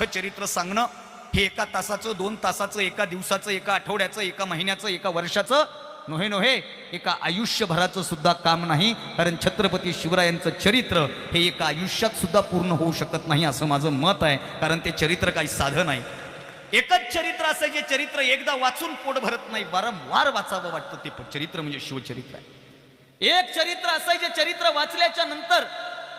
चरित्र सांगणं हे एका तासाचं, 2 तासाचं, एका दिवसाचं, एका आठवड्याचं, एका महिन्याचं, एका वर्षाचं नव्हे, एका आयुष्यभराचं सुद्धा काम नाही. कारण छत्रपती शिवरायांचं चरित्र हे एका आयुष्यात सुद्धा पूर्ण होऊ शकत नाही असं माझं मत आहे. कारण ते चरित्र काही साधं नाही. एकच चरित्र असं जे चरित्र एकदा वाचून पोट भरत नाही, वारंवार वाचावं वाटतं. ते चरित्र म्हणजे शिवचरित्र आहे. एक चरित्र असं जे चरित्र वाचल्याच्या नंतर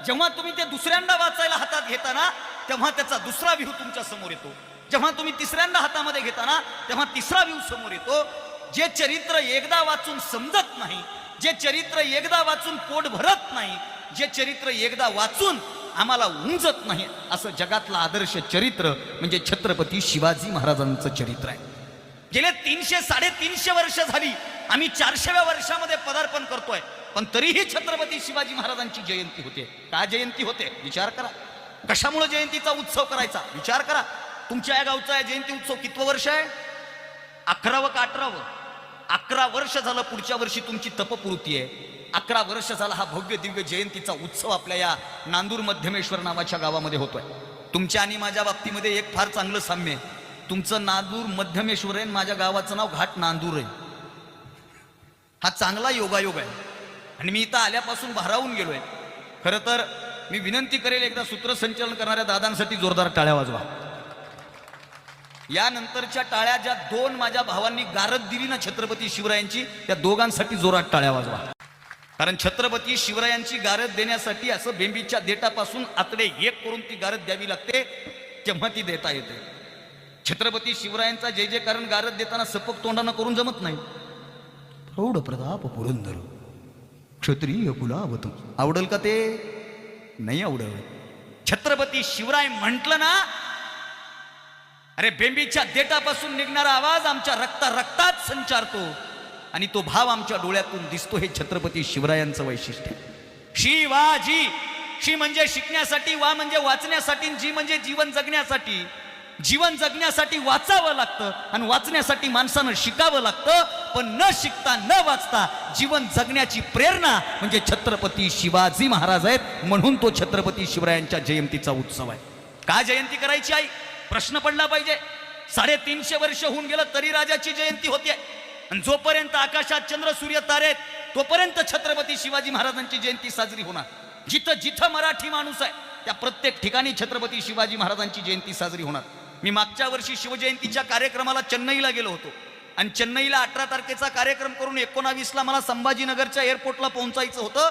जेव्हा तुम्ही ते दुसऱ्यांदा वाचायला हातात घेताना तेव्हा त्याचा दुसरा व्ह्यू तुमच्या समोर येतो. जेव्हा तुम्ही तिसऱ्यांदा हातामध्ये घेताना तेव्हा तिसरा व्ह्यू समोर येतो. जे चरित्र एकदा वाचून समजत नाही, जे चरित्र एकदा वाचून पोट भरत नाही, जे चरित्र एकदा वाचून आम्हाला उमजत नाही, असं जगातलं आदर्श चरित्र म्हणजे छत्रपती शिवाजी महाराजांचं चरित्र आहे. गेले 300-350 वर्ष झाली आम्ही 400व्या वर्षामध्ये पदार्पण करतोय, पण तरीही छत्रपती शिवाजी महाराजांची जयंती होते. का जयंती होते विचार करा. कशामुळे जयंतीचा उत्सव करायचा विचार करा. तुमच्या या गावचा जयंती उत्सव कितवं वर्ष आहे? 11वं का 18वं? 11 वर्ष झालं. पुढच्या वर्षी तुमची तपपूर्ती आहे. 11 वर्ष झाला हा भव्य दिव्य जयंतीचा उत्सव आपल्या या नांदूर मध्यमेश्वर नावाच्या गावामध्ये होतोय. तुमच्या आणि माझ्या बाबतीमध्ये एक फार चांगलं साम्य आहे. तुमचं नांदूर मध्यमेश्वर आहे, माझ्या गावाचं नाव घाट नांदूर आहे. हा चांगला योगायोग आहे आणि मी इथं आल्यापासून भारावून गेलोय. खरं तर मी विनंती करेल, एकदा सूत्रसंचालन करणाऱ्या दादांसाठी जोरदार टाळ्या वाजवा. यानंतरच्या टाळ्या ज्या 2 माझ्या भावांनी गारद दिली ना छत्रपती शिवरायांची, त्या दोघांसाठी जोरात टाळ्या वाजवा. कारण छत्रपती शिवरायांची गारद देण्यासाठी असं बेंबीच्या देठापासून आतडे एक करून ती गारद द्यावी लागते, तेव्हा ती देता येते. छत्रपती शिवरायांचा जय जयकारण गारद देताना सपक तोंडानं करून जमत नाही. प्रौढ प्रताप पुरंदर क्षत्रिय कुलावत आवडल का? ते नाही आवडल. छत्रपती शिवराय म्हटलं ना, अरे बेंबीच्या देठापासून निघणारा आवाज आमच्या रक्तात संचारतो आणि तो भाव आमच्या डोळ्यातून दिसतो. हे छत्रपती शिवरायांचं वैशिष्ट्य. शिवाजी, शी म्हणजे शिकण्यासाठी, वा म्हणजे वाचण्यासाठी, जी म्हणजे जीवन जगण्यासाठी. जीवन जगण्यासाठी वाचावं लागतं आणि वाचण्यासाठी माणसानं शिकावं लागतं. पण न शिकता न वाचता जीवन जगण्याची प्रेरणा म्हणजे छत्रपती शिवाजी महाराज आहेत. म्हणून तो छत्रपती शिवरायांच्या जयंतीचा उत्सव आहे. का जयंती करायची आई? प्रश्न पडला पाहिजे. 350 वर्ष होऊन गेलं तरी राजाची जयंती होते. आणि जोपर्यंत आकाशात चंद्र सूर्य तारे तोपर्यंत छत्रपती शिवाजी महाराजांची जयंती साजरी होणार. जिथं जिथं मराठी माणूस आहे त्या प्रत्येक ठिकाणी छत्रपती शिवाजी महाराजांची जयंती साजरी होणार. मी मागच्या वर्षी शिवजयंतीच्या कार्यक्रमाला चेन्नईला गेलो होतो आणि चेन्नईला 18 तारखेचा कार्यक्रम करून 19ला मला संभाजीनगरच्या एअरपोर्टला पोहोचायचं होतं.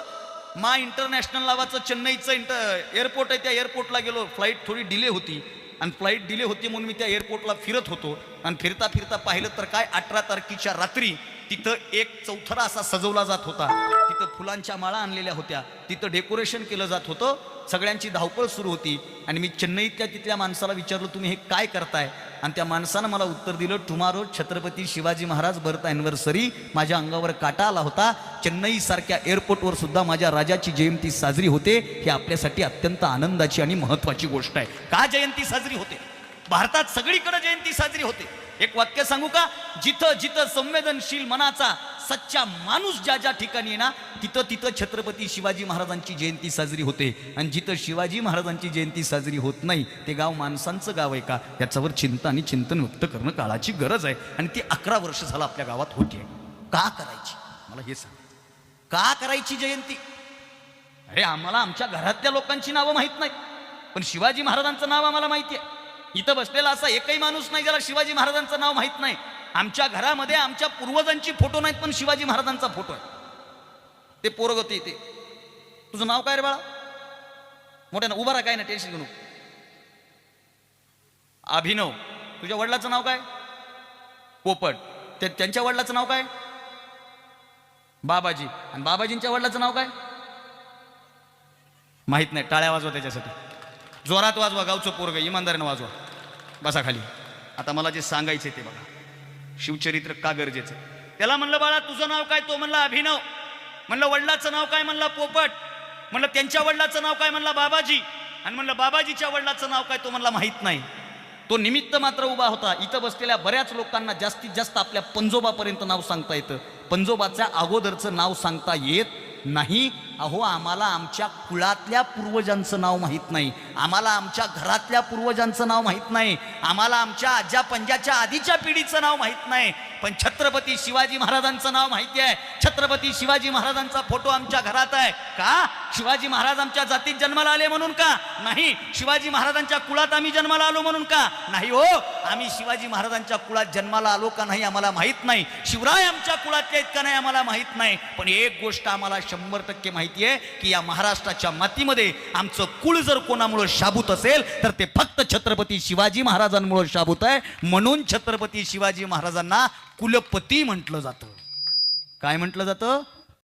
मा इंटरनॅशनल नावाचं चेन्नईचं एअरपोर्ट आहे, त्या एअरपोर्टला गेलो. फ्लाईट थोडी डिले होती आणि फ्लाईट डिले होती म्हणून मी त्या एअरपोर्टला फिरत होतो आणि फिरता फिरता पाहिलं तर काय, 18 तारखेच्या रात्री तिथं एक चौथरा असा सजवला जात होता. तिथं फुलांच्या माळा आणलेल्या होत्या, तिथं डेकोरेशन केलं जात होतं. सगळ्यांची धावपळ सुरू होती आणि मी चेन्नईतल्या तिथल्या माणसाला विचारलं, तुम्ही हे काय करताय? आणि त्या माणसानं मला उत्तर दिलं, tomorrow Chhatrapati Shivaji Maharaj birth anniversary. माझ्या अंगावर काटा आला होता. चेन्नई सारख्या एअरपोर्टवर सुद्धा माझ्या राजाची जयंती साजरी होते. ही आपल्यासाठी अत्यंत आनंदाची आणि महत्वाची गोष्ट आहे. का जयंती साजरी होते? भारतात सगळीकडे जयंती साजरी होते. एक वाक्य सांगू का? जिथं जिथं संवेदनशील मनाचा सच्चा माणूस ज्या ज्या ठिकाणी आहे ना, तिथं तिथं छत्रपती शिवाजी महाराजांची जयंती साजरी होते. आणि जिथं शिवाजी महाराजांची जयंती साजरी होत नाही ते गाव माणसांचं गाव आहे का? याच्यावर चिंता आणि चिंतन व्यक्त करणं काळाची गरज आहे. आणि ती 11 वर्ष झालं आपल्या गावात होती. का करायची मला हे सांग? का करायची जयंती? अरे आम्हाला आमच्या घरातल्या लोकांची नावं माहीत नाही, पण शिवाजी महाराजांचं नाव आम्हाला माहिती आहे. इथं बसलेला असा एकही माणूस नाही ज्याला शिवाजी महाराजांचं नाव माहित नाही. आमच्या घरामध्ये आमच्या पूर्वजांची फोटो नाहीत, पण शिवाजी महाराजांचा फोटो आहे. ते पोरग होते ते. तुझं नाव काय रे बाळा? मोठ्यानं उभा राहा, काय ना टेन्शन घेऊ. अभिनव. तुझ्या वडिलाचं नाव काय? पोपट. त्यांच्या वडिलाचं नाव काय? बाबाजी. आणि बाबाजींच्या वडिलाचं नाव काय माहित नाही. टाळ्या वाजवा त्याच्यासाठी, जोरात वाजवा. गावचं पोरग, इमानदारीनं वाजवा. बसा खाली. आता मला जे सांगायचे ते बघा. शिवचरित्र का गरजेचं? त्याला म्हणलं, बाळा तुझं नाव काय? तो म्हणला अभिनव. म्हणलं वडिलाचं नाव काय? म्हणला पोपट. म्हणलं त्यांच्या वडिलाचं नाव काय? म्हणला बाबाजी. आणि म्हणलं बाबाजीच्या वडिलाचं नाव काय? तो म्हणला माहित नाही. तो निमित्त मात्र उभा होता. इथं बसलेल्या बऱ्याच लोकांना जास्तीत जास्त आपल्या पंजोबापर्यंत नाव सांगता येतं. पंजोबाच्या अगोदरचं नाव सांगता येत नाही, अहो आम्हाला आमच्या कुळातल्या पूर्वजांचं नाव माहीत नाही, आम्हाला आमच्या घरातल्या पूर्वजांचं नाव माहीत नाही, आम्हाला आमच्या आज्या पंजाच्या आधीच्या पिढीचं नाव माहीत नाही, पण छत्रपती शिवाजी महाराजांचं नाव माहिती आहे. छत्रपती शिवाजी महाराजांचा फोटो आमच्या घरात आहे. का? शिवाजी महाराज आमच्या जातीत जन्माला आले म्हणून का? नाही. शिवाजी महाराजांच्या कुळात आम्ही जन्माला आलो म्हणून का? नाही हो. आम्ही शिवाजी महाराजांच्या कुळात जन्माला आलो का नाही आम्हाला माहीत नाही, शिवराय आमच्या कुळातले आहेत का नाही आम्हाला माहीत नाही, पण एक गोष्ट आम्हाला 100% माहिती आहे की या महाराष्ट्राच्या मातीमध्ये आमचं कुळ जर कोणामुळे शाबूत असेल तर ते फक्त छत्रपती शिवाजी महाराजांमुळे शाबूत आहे. म्हणून छत्रपती शिवाजी महाराजांना कुलपती म्हटलं जातं. काय म्हटलं जातं?